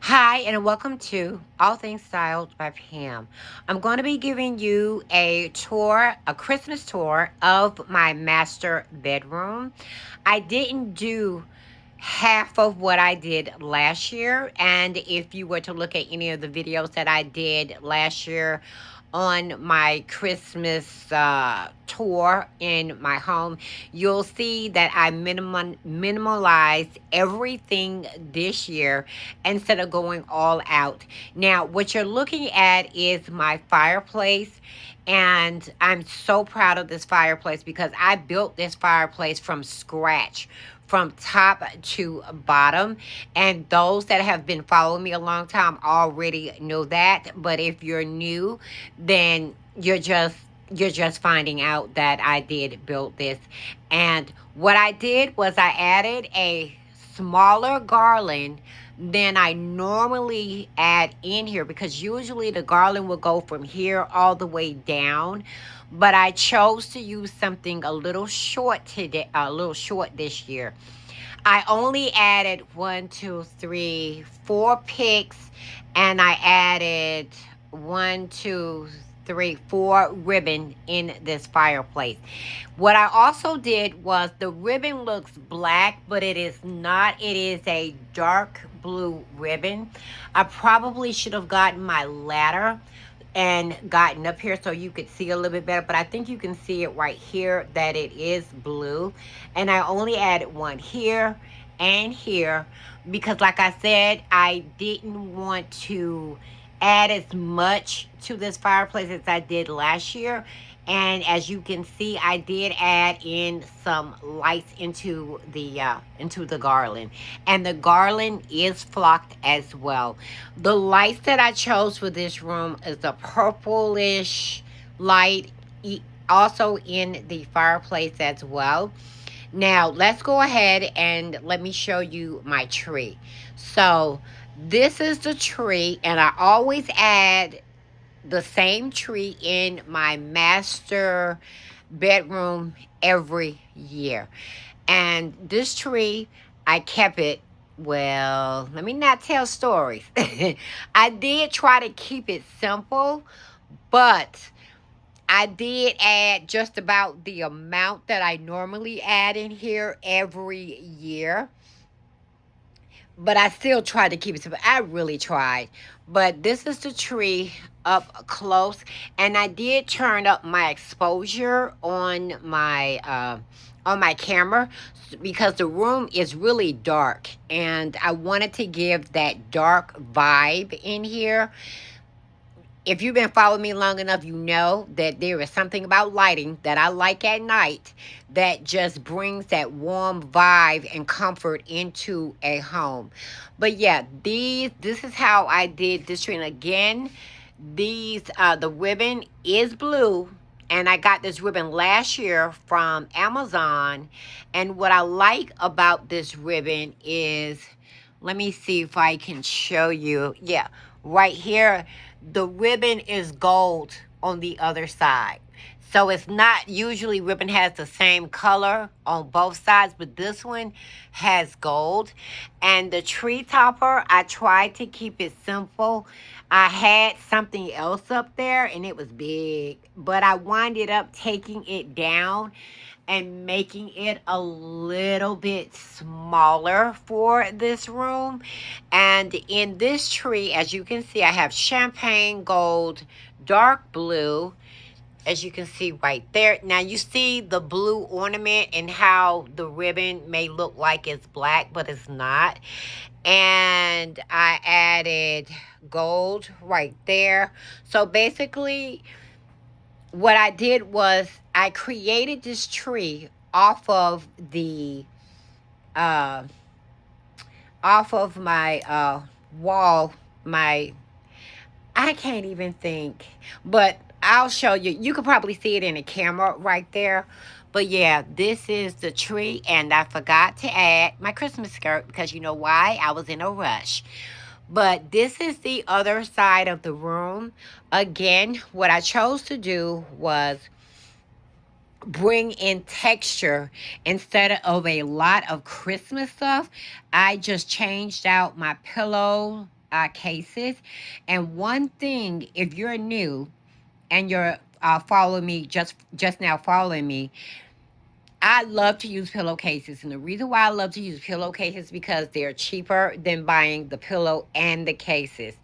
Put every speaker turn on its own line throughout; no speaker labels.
Hi, and welcome to All Things Styled by Pam. I'm going to be giving you a tour, a Christmas tour of my master bedroom. I didn't do half of what I did last year, and if you were to look at any of the videos that I did last year on my Christmas tour in my home, you'll see that I minimalized everything this year instead of going all out. Now, what you're looking at is my fireplace. And I'm so proud of this fireplace because I built this fireplace from scratch, from top to bottom. And those that have been following me a long time already know that. But if you're new, then you're just finding out that I did build this. And what I did was I added a smaller garland than I normally add in here, because usually the garland will go from here all the way down. But I chose to use something a little short today, a little short this year. I only added 4 picks, and I added 4 ribbon in this fireplace. What I also did was, the ribbon looks black, but it is not. It is a dark blue ribbon. I probably should have gotten my ladder and gotten up here so you could see a little bit better, but I think you can see it right here that it is blue. And I only added one here and here because, like I said, I didn't want to add as much to this fireplace as I did last year. And as you can see, I did add in some lights into the garland, and the garland is flocked as well. The lights that I chose for this room is a purplish light, also in the fireplace as well. Now, let's go ahead and let me show you my tree. So, this is the tree, and I always add the same tree in my master bedroom every year. And this tree, I kept it. Well, let me not tell stories. I did try to keep it simple, but I did add just about the amount that I normally add in here every year. But I still tried to keep it simple. I really tried. But this is the tree up close. And I did turn up my exposure on my camera because the room is really dark. And I wanted to give that dark vibe in here. If you've been following me long enough, you know that there is something about lighting that I like at night that just brings that warm vibe and comfort into a home. But yeah, this is how I did this tree. And again, the ribbon is blue. And I got this ribbon last year from Amazon. And what I like about this ribbon is, let me see if I can show you. Yeah, right here, the ribbon is gold on the other side. So it's not usually ribbon has the same color on both sides, but this one has gold. And the tree topper, I tried to keep it simple. I had something else up there and it was big, but I winded up taking it down and making it a little bit smaller for this room. And in this tree, as you can see, I have champagne gold, dark blue, as you can see right there. Now you see the blue ornament and how the ribbon may look like it's black, but it's not. And I added gold right there. So basically, what I did was I created this tree uh off of my wall. My I can't even think, but I'll show you. You could probably see it in the camera right there. But yeah, this is the tree, and I forgot to add my Christmas skirt because you know why? I was in a rush. But this is the other side of the room. Again, what I chose to do was bring in texture instead of a lot of Christmas stuff. I just changed out my pillow cases. And one thing, if you're new and you're following me, just now following me, I love to use pillowcases, and the reason why I love to use pillowcases because they're cheaper than buying the pillow and the cases.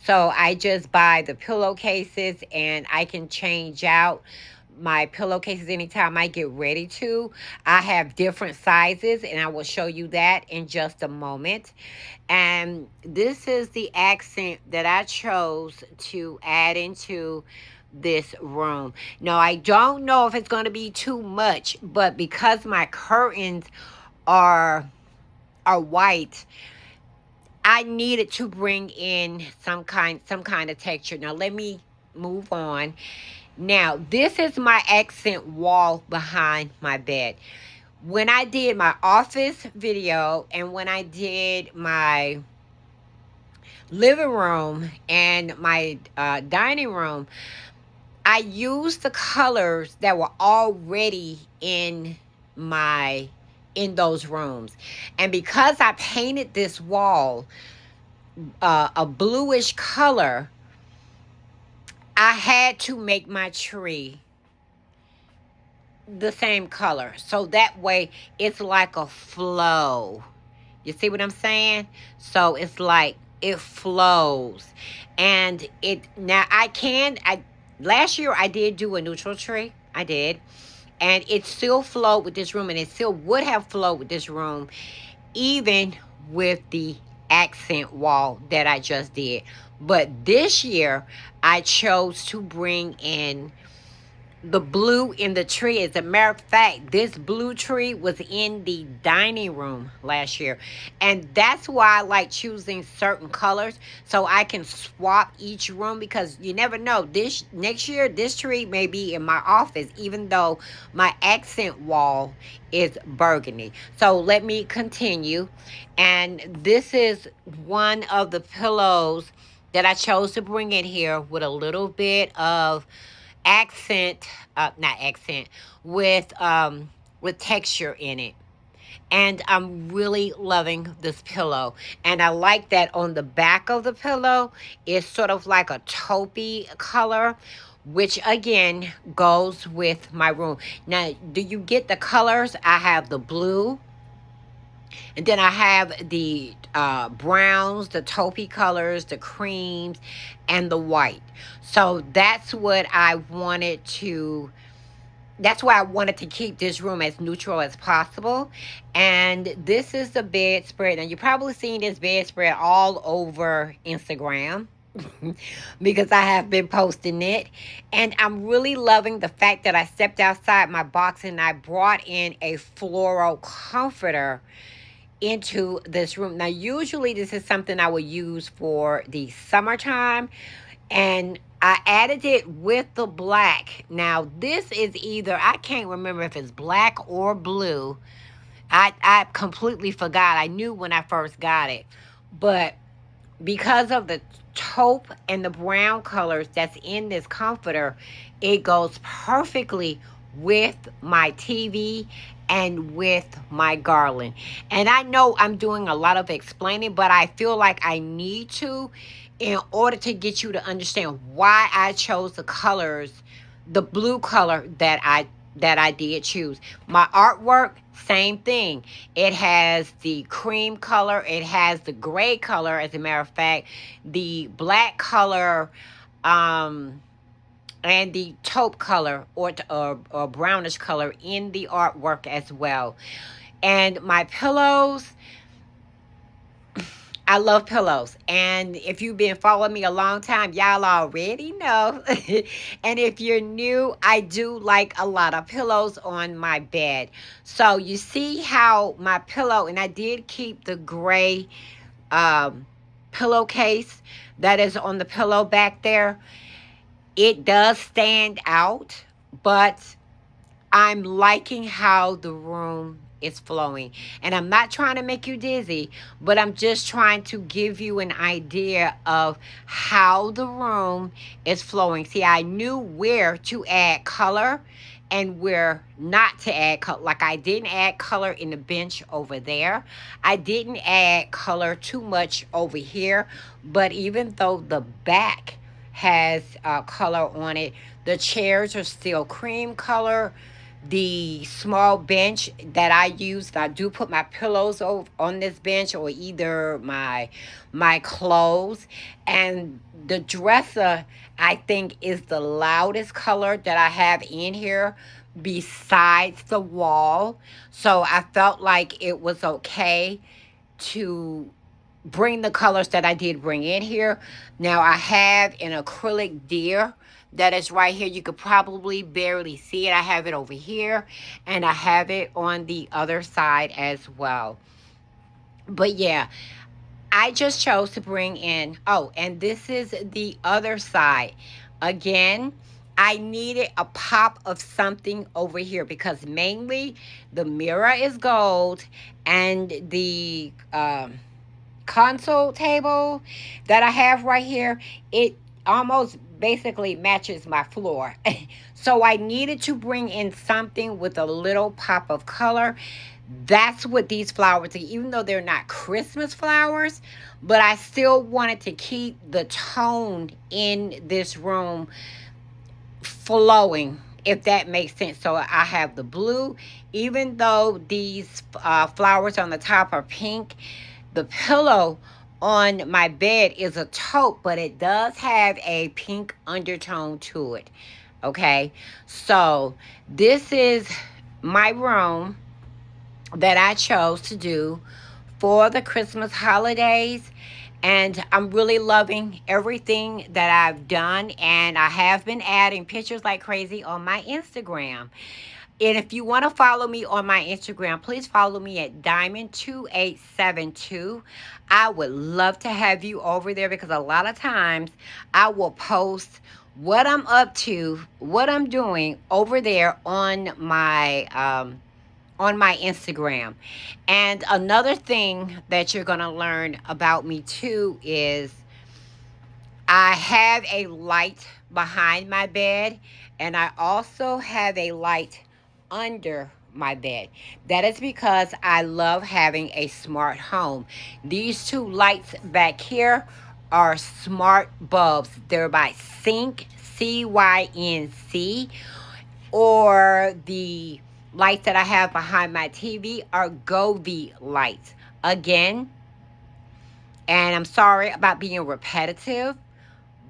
So I just buy the pillowcases, and I can change out my pillowcases anytime I get ready to. I have different sizes, and I will show you that in just a moment. And this is the accent that I chose to add into this room. Now, I don't know if it's going to be too much, but because my curtains are white, I needed to bring in some kind of texture. Now, let me move on. Now, this is my accent wall behind my bed. When I did my office video and when I did my living room and my dining room, I used the colors that were already my in those rooms. And because I painted this wall a bluish color, I had to make my tree the same color. So that way it's like a flow. You see what I'm saying? So it's like it flows. And last year I did do a neutral tree. I did. And it still flowed with this room, and it still would have flowed with this room even with the accent wall that I just did. But this year I chose to bring in the blue in the tree. As a matter of fact, this blue tree was in the dining room last year. And that's why I like choosing certain colors so I can swap each room, because you never know. This next year, this tree may be in my office, even though my accent wall is burgundy. So let me continue. And this is one of the pillows that I chose to bring in here with a little bit of accent, not accent, with texture in it. And I'm really loving this pillow. And I like that on the back of the pillow is sort of like a taupey color, which again goes with my room. Now, do you get the colors? I have the blue, and then I have the browns, the taupey colors, the creams, and the white. So that's why I wanted to keep this room as neutral as possible. And this is the bedspread. Now, you've probably seen this bedspread all over Instagram because I have been posting it. And I'm really loving the fact that I stepped outside my box and I brought in a floral comforter into this room. Now, usually this is something I would use for the summertime, and I added it with the black. Now, this is either, I can't remember if it's black or blue. I completely forgot. I knew when I first got it, but because of the taupe and the brown colors that's in this comforter, it goes perfectly with my TV and with my garland. And I know I'm doing a lot of explaining, but I feel like I need to, in order to get you to understand why I chose the colors, the blue color that I did choose. My artwork, same thing. It has the cream color, it has the gray color, as a matter of fact, the black color, and the taupe color or brownish color in the artwork as well. And my pillows, I love pillows. And if you've been following me a long time, y'all already know. And if you're new, I do like a lot of pillows on my bed. So you see how my pillow, and I did keep the gray pillowcase that is on the pillow back there. It does stand out, but I'm liking how the room is flowing. And I'm not trying to make you dizzy, but I'm just trying to give you an idea of how the room is flowing. See, I knew where to add color and where not to add color. Like I didn't add color in the bench over there. I didn't add color too much over here. But even though the back has color on it, the chairs are still cream color. The small bench that I use, I do put my pillows on this bench, or either my clothes. And the dresser, I think, is the loudest color that I have in here besides the wall. So I felt like it was okay to bring the colors that I did bring in here. Now I have an acrylic deer that is right here. You could probably barely see it. I have it over here, and I have it on the other side as well. But yeah, I just chose to bring in, oh, and this is the other side. Again, I needed a pop of something over here because mainly the mirror is gold, and the console table that I have right here, it almost basically matches my floor. So I needed to bring in something with a little pop of color. That's what these flowers are, even though they're not Christmas flowers, but I still wanted to keep the tone in this room flowing, if that makes sense. So I have the blue, even though these flowers on the top are pink. The pillow on my bed is a taupe, but it does have a pink undertone to it. Okay, so this is my room that I chose to do for the Christmas holidays. And I'm really loving everything that I've done. And I have been adding pictures like crazy on my Instagram. And if you want to follow me on my Instagram, please follow me at Diamond2872. I would love to have you over there because a lot of times I will post what I'm up to, what I'm doing over there on my Instagram. And another thing that you're going to learn about me too is I have a light behind my bed, and I also have a light under my bed. That is because I love having a smart home. These two lights back here are smart bulbs. They're by Sync, CYNC, or the lights that I have behind my TV are Govee lights. Again, and I'm sorry about being repetitive,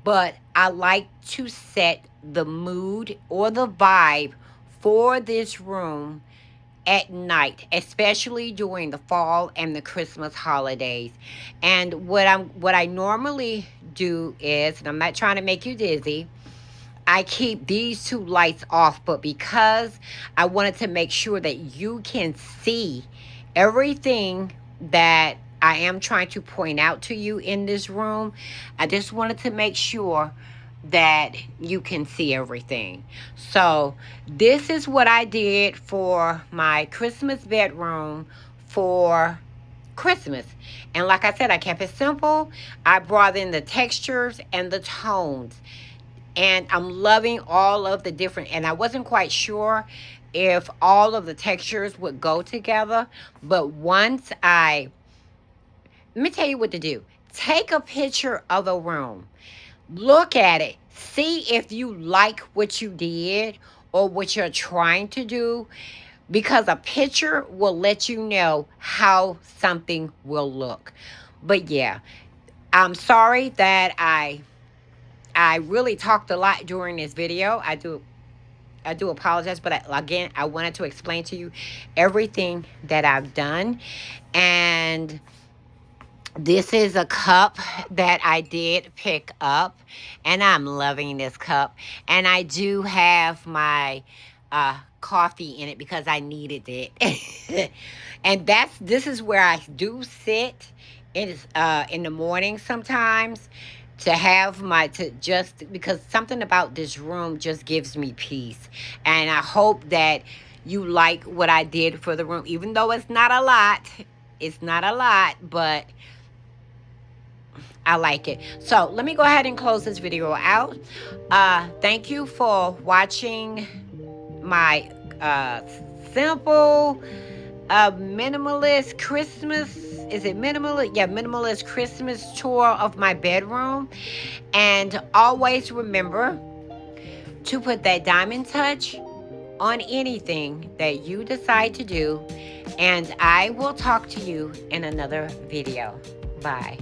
but I like to set the mood or the vibe for this room at night, especially during the fall and the Christmas holidays. And what I normally do is, and I'm not trying to make you dizzy, I keep these two lights off, but because I wanted to make sure that you can see everything that I am trying to point out to you in this room, I just wanted to make sure that you can see everything. So this is what I did for my Christmas bedroom for Christmas. And like I said, I kept it simple. I brought in the textures and the tones. And I'm loving all of the different, and I wasn't quite sure if all of the textures would go together. But let me tell you what to do. Take a picture of a room. Look at it. See if you like what you did or what you're trying to do, because a picture will let you know how something will look. But yeah, I'm sorry that I really talked a lot during this video. I do apologize, but again, I wanted to explain to you everything that I've done. And this is a cup that I did pick up, and I'm loving this cup. And I do have my coffee in it because I needed it. And this is where I do sit in the morning sometimes, to have to just, because something about this room just gives me peace. And I hope that you like what I did for the room, even though it's not a lot. It's not a lot, but I like it. So let me go ahead and close this video out. Thank you for watching my simple minimalist Christmas. Is it minimalist? Yeah, minimalist Christmas tour of my bedroom. And always remember to put that diamond touch on anything that you decide to do. And I will talk to you in another video. Bye.